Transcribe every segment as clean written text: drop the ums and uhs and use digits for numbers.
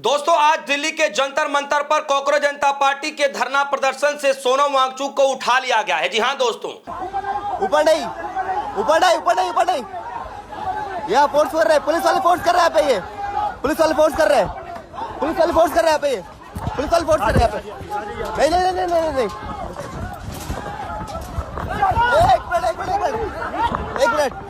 दोस्तों, आज दिल्ली के जंतर मंतर पर कांग्रेस जनता पार्टी के धरना प्रदर्शन से सोनम वांगचुक को उठा लिया गया है। जी हां दोस्तों, ऊपर नहीं, ऊपर नहीं, ऊपर नहीं, ऊपर नहीं। यहाँ फोर्स कर रहे हैं, पुलिस वाले फोर्स कर रहे हैं पे, ये पुलिस वाले फोर्स कर रहे हैं, पुलिस वाले फोर्स कर रहे हैं पे, ये पुलिस वाले फोर्स कर रहे हैं पे। नहीं नहीं नहीं नहीं नहीं, एक मिनट, एक मिनट, एक मिनट।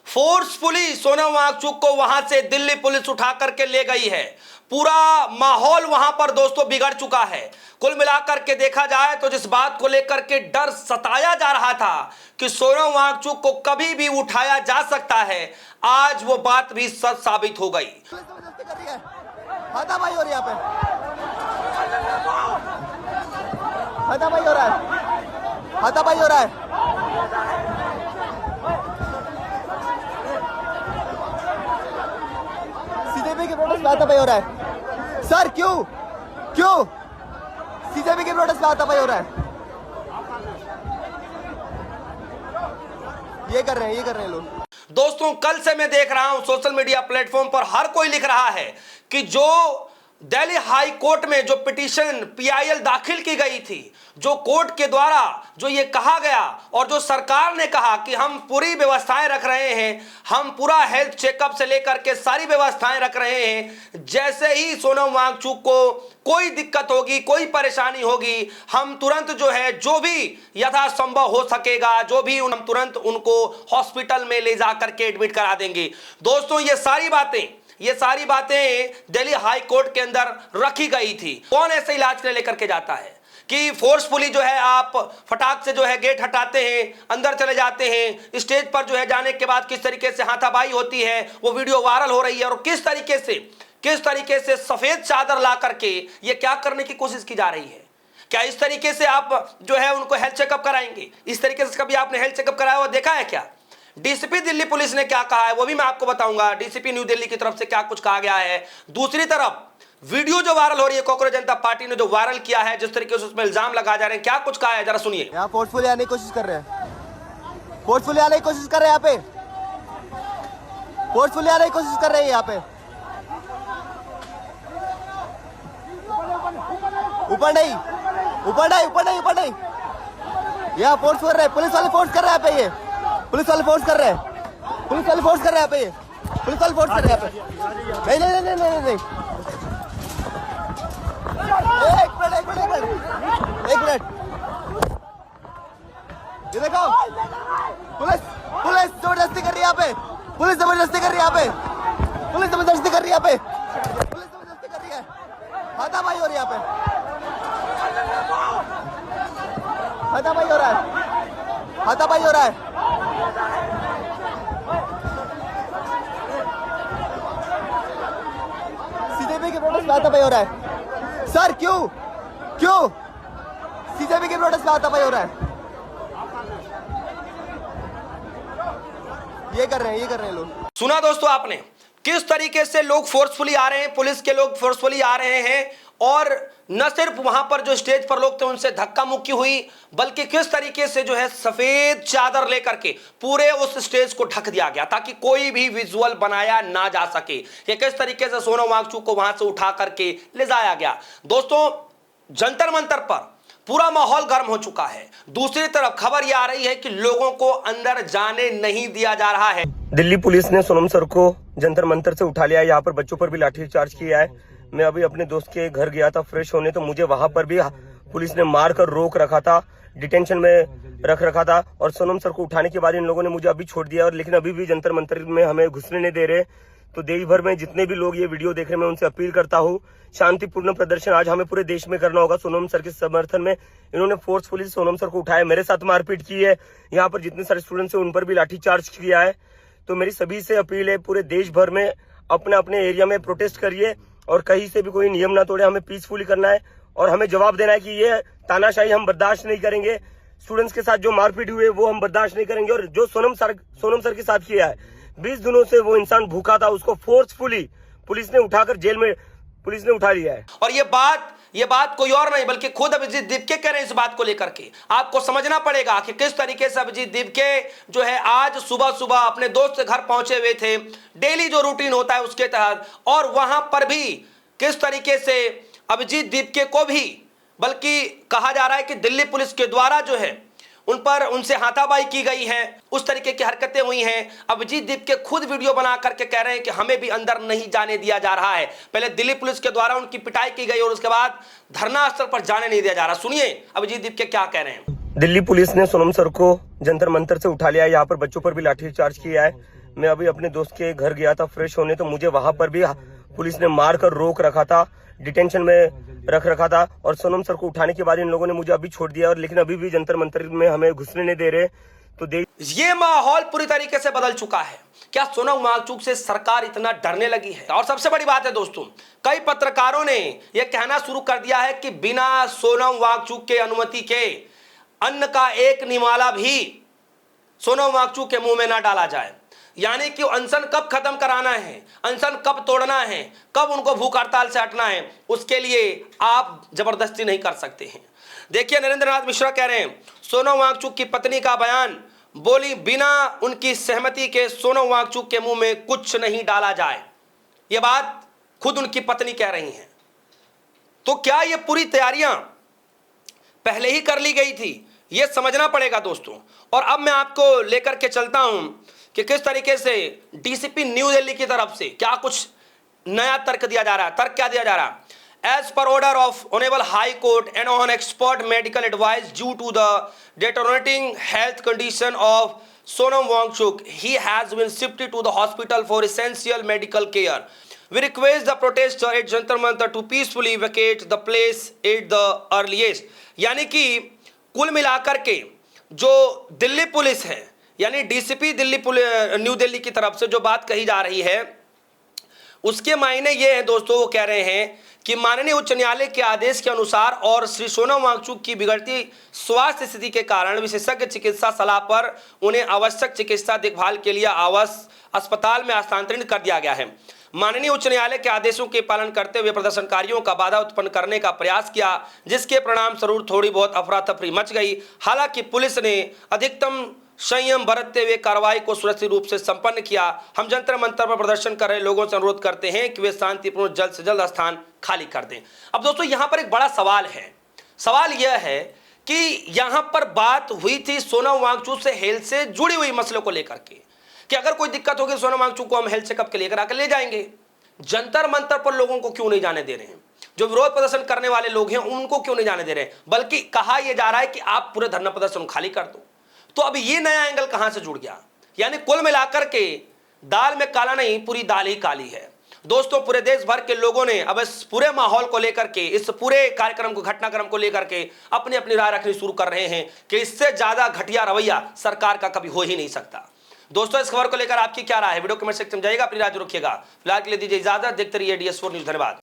फोर्सफुली सोनम वांगचुक को वहां से दिल्ली पुलिस उठा करके ले गई है। पूरा माहौल वहां पर दोस्तों बिगड़ चुका है। कुल मिलाकर के देखा जाए तो जिस बात को लेकर के डर सताया जा रहा था कि सोनम वांगचुक को कभी भी उठाया जा सकता है, आज वो बात भी सच साबित हो गई। हाथापाई हो रही है यहाँ पे, हाथापाई हो रहा है, हाथापाई हो रहा है। सीजेपी के प्रोटेस्ट में हाथापाई हो रहा है। सर क्यों क्यों सीजेपी के प्रोटेस्ट में हाथापाई हो रहा है? ये कर रहे हैं लोग। दोस्तों, कल से मैं देख रहा हूं सोशल मीडिया प्लेटफॉर्म पर हर कोई लिख रहा है कि जो दिल्ली हाई कोर्ट में जो पिटीशन पीआईएल दाखिल की गई थी, जो कोर्ट के द्वारा जो ये कहा गया और जो सरकार ने कहा कि हम पूरी व्यवस्थाएं रख रहे हैं, हम पूरा हेल्थ चेकअप से लेकर के सारी व्यवस्थाएं रख रहे हैं, जैसे ही सोनम वांगचुक को कोई दिक्कत होगी, कोई परेशानी होगी, हम तुरंत जो है जो भी यथासंभव हो सकेगा, जो भी हम तुरंत उनको हॉस्पिटल में ले जाकर के एडमिट करा देंगे। दोस्तों, ये सारी बातें दिल्ली हाई कोर्ट के अंदर रखी गई थी। कौन ऐसे इलाज के लिए लेकर के जाता है कि फोर्सफुली जो है आप फटाक से जो है गेट हटाते हैं, अंदर चले जाते हैं, स्टेज पर जो है जाने के बाद किस तरीके से हाथापाई होती है, वो वीडियो वायरल हो रही है, और किस तरीके से सफेद चादर ला करके ये क्या करने की कोशिश की जा रही है। क्या इस तरीके से आप जो है उनको हेल्थ चेकअप कराएंगे? इस तरीके से कभी आपने हेल्थ चेकअप कराया हुआ देखा है क्या? डीसीपी दिल्ली पुलिस ने क्या कहा है वो भी मैं आपको बताऊंगा। डीसीपी न्यू दिल्ली की तरफ से क्या कुछ कहा गया है। दूसरी तरफ वीडियो जो वायरल हो रही है, कांग्रेस जनता पार्टी ने जो वायरल किया है, जिस तरीके से उसमें इल्जाम लगा जा रहे हैं, क्या कुछ कहा है जरा सुनिए। यहाँ फोर्सफुली आने की कोशिश कर रहे हैं, फोर्सफुली आने की कोशिश कर रहे हैं, यहाँ पे फोर्सफुली आने की कोशिश कर रहे हैं। यहाँ पे ऊपर नहीं, ऊपर नहीं, ऊपर नहीं, ऊपर नहीं। यहाँ फोर्स कर रहे हैं, पुलिस वाले फोर्स कर रहे हैं पे, ये पुलिस वाले फोर्स कर रहे हैं, पुलिस वाले फोर्स कर रहे हैं पे, ये पुलिस वाले फोर्स कर रहे हैं पे। नहीं नहीं नहीं नहीं नहीं, एक मिनट, एक मिनट, एक मिनट। ये देखो, पुलिस जबरदस्ती कर रही है यहाँ पे, पुलिस जबरदस्ती कर रही है यहाँ पे, पुलिस जबरदस्ती कर रही है यहाँ पे, पुलिस जबरदस्ती कर रही है। हाथापाई हो रही है यहाँ पे, हाथापाई हो रहा है, हाथापाई हो रहा है। सीजेपी के प्रोटेस्ट में हाथापाई हो रहा है। सर क्यों क्यों सीजेपी के प्रोटेस्ट में हाथापाई हो रहा है? ये कर रहे हैं लोग। सुना दोस्तों आपने किस तरीके से लोग फोर्सफुली आ रहे हैं, पुलिस के लोग फोर्सफुली आ रहे हैं, और न सिर्फ वहां पर जो स्टेज पर लोग थे उनसे धक्का मुक्की हुई, बल्कि किस तरीके से जो है सफेद चादर लेकर के पूरे उस स्टेज को ढक दिया गया ताकि कोई भी विजुअल बनाया ना जा सके कि किस तरीके से सोनम वांगचुक को वहां से उठा करके ले जाया गया। दोस्तों, जंतर मंतर पर पूरा माहौल गर्म हो चुका है। दूसरी तरफ खबर यह आ रही है कि लोगों को अंदर जाने नहीं दिया जा रहा है। दिल्ली पुलिस ने सोनम सर को जंतर मंतर से उठा लिया। यहाँ पर बच्चों पर भी लाठीचार्ज किया है। मैं अभी अपने दोस्त के घर गया था फ्रेश होने, तो मुझे वहां पर भी पुलिस ने मार कर रोक रखा था, डिटेंशन में रख रखा था, और सोनम सर को उठाने के बाद इन लोगों ने मुझे अभी छोड़ दिया, और लेकिन अभी भी जंतर मंतर में हमें घुसने नहीं दे रहे। तो देश भर में जितने भी लोग ये वीडियो देख रहे हैं, मैं उनसे अपील करता हूँ, शांतिपूर्ण प्रदर्शन आज हमें पूरे देश में करना होगा सोनम सर के समर्थन में। इन्होंने फोर्सफुली सोनम सर को उठाया, मेरे साथ मारपीट की है, यहाँ पर जितने सारे स्टूडेंट्स हैं उन पर भी लाठीचार्ज किया है। तो मेरी सभी से अपील है, पूरे देश भर में अपने अपने एरिया में प्रोटेस्ट करिए, और कहीं से भी कोई नियम ना तोड़े। हमें पीसफुली करना है और हमें जवाब देना है कि ये तानाशाही हम बर्दाश्त नहीं करेंगे। स्टूडेंट्स के साथ जो मारपीट हुई है वो हम बर्दाश्त नहीं करेंगे, और जो सोनम सर के साथ किया है, 20 दिनों से वो इंसान भूखा था, उसको फोर्सफुली पुलिस ने उठाकर जेल में पुलिस ने उठा लिया है। और ये बात ये बात कोई और नहीं बल्कि खुद अभिजीत दीपके कह रहे हैं इस बात को लेकर के। आपको समझना पड़ेगा कि किस तरीके से अभिजीत दीपके जो है आज सुबह सुबह अपने दोस्त के घर पहुंचे हुए थे, डेली जो रूटीन होता है उसके तहत, और वहां पर भी किस तरीके से अभिजीत दीपके को भी, बल्कि कहा जा रहा है कि दिल्ली पुलिस के द्वारा जो है उनसे हाथापाई की गई है, उस तरीके की हरकतें हुई हैं। अभिजीत दीपके खुद वीडियो बना करके कह रहे हैं कि हमें भी अंदर नहीं जाने दिया जा रहा है। पहले दिल्ली पुलिस के द्वारा उनकी पिटाई की गई और उसके बाद धरना स्थल पर जाने नहीं दिया जा रहा। सुनिए अभिजीत दीपके क्या कह रहे हैं। दिल्ली पुलिस ने सोनम सर को जंतर मंतर से उठा लिया है, यहाँ पर बच्चों पर भी लाठीचार्ज किया है। मैं अभी अपने दोस्त के घर गया था फ्रेश होने, तो मुझे वहां पर भी पुलिस ने मार कर रोक रखा था, डिटेंशन में रख रखा था। और सोनम सर को उठाने के बाद इन लोगों ने मुझे अभी छोड़ दिया, और लेकिन अभी भी जंतर मंतर में हमें घुसने नहीं दे रहे। तो ये माहौल पूरी तरीके से बदल चुका है। क्या सोनम वांगचुक से सरकार इतना डरने लगी है? और सबसे बड़ी बात है दोस्तों, कई पत्रकारों ने यह कहना शुरू कर दिया है कि बिना सोनम वांगचुक के अनुमति के अन्न का एक निवाला भी सोनम वांगचुक के मुंह में ना डाला जाए। यानी कि अनशन कब खत्म कराना है, अनशन कब तोड़ना है, कब उनको भूख हड़ताल से हटना है, उसके लिए आप जबरदस्ती नहीं कर सकते हैं। देखिए नरेंद्र नाथ मिश्रा कह रहे हैं सोनम वांगचुक की पत्नी का बयान, बोली बिना उनकी सहमति के सोनम वांगचुक के मुंह में कुछ नहीं डाला जाए। यह बात खुद उनकी पत्नी कह रही हैं। तो क्या ये पूरी तैयारियां पहले ही कर ली गई थी? यह समझना पड़ेगा दोस्तों। और अब मैं आपको लेकर के चलता हूं कि किस तरीके से डीसीपी न्यू दिल्ली की तरफ से क्या कुछ नया तर्क दिया जा रहा है। तर्क क्या दिया जा रहा है? As per order of honourable high court and on expert medical advice due to the deteriorating health condition of Sonam Wangchuk, he has been shifted to the hospital for essential medical care. We request the protester at Jantar Mantar to peacefully vacate the place at the earliest. यानी कि कुल मिलाकर के जो Delhi police है, यानी DCP new Delhi की तरफ से जो बात कही जा रही है, उसके मायने ये है दोस्तों, वो कह रहे हैं कि माननीय उच्च न्यायालय के आदेश के अनुसार और श्री सोनम वांगचुक की बिगड़ती स्वास्थ्य स्थिति के कारण विशेषज्ञ चिकित्सा सलाह पर उन्हें आवश्यक चिकित्सा देखभाल के लिए अस्पताल में हस्तांतरित कर दिया गया है। माननीय उच्च न्यायालय के आदेशों के पालन करते हुए प्रदर्शनकारियों का बाधा उत्पन्न करने का प्रयास किया, जिसके परिणाम स्वरूप थोड़ी बहुत अफरा तफरी मच गई। हालांकि पुलिस ने अधिकतम संयम बरतते हुए कार्रवाई को सुरक्षित रूप से संपन्न किया। हम जंतर मंतर पर प्रदर्शन कर रहे लोगों से अनुरोध करते हैं कि वे शांतिपूर्ण जल्द से जल्द स्थान खाली कर दें। अब दोस्तों यहां पर एक बड़ा सवाल है। सवाल यह है कि यहां पर बात हुई थी सोनम वांगचुक से हेल्थ से जुड़ी हुई मसलों को लेकर के, कि अगर कोई दिक्कत होगी सोनम वांगचुक को हम हेल्थ चेकअप के लेकर आकर ले जाएंगे। जंतर मंतर पर लोगों को क्यों नहीं जाने दे रहे हैं? जो विरोध प्रदर्शन करने वाले लोग हैं उनको क्यों नहीं जाने दे रहे हैं? बल्कि कहा यह जा रहा है कि आप पूरे धरना प्रदर्शन खाली कर दो। तो अब ये नया एंगल कहां से जुड़ गया? यानी कुल मिलाकर के दाल में काला नहीं, पूरी दाल ही काली है। दोस्तों पूरे देश भर के लोगों ने अब इस पूरे माहौल को लेकर के, इस पूरे कार्यक्रम को, घटनाक्रम को लेकर के अपनी अपनी राय रखनी शुरू कर रहे हैं कि इससे ज्यादा घटिया रवैया सरकार का कभी हो ही नहीं सकता। दोस्तों इस खबर को लेकर आपकी क्या राय है? वीडियो कमेंट सेक्शन में जाइएगा, अपनी राय रखिएगा। फिलहाल के लिए दीजिए इजाजत, देखते रहिए DS4 न्यूज। धन्यवाद।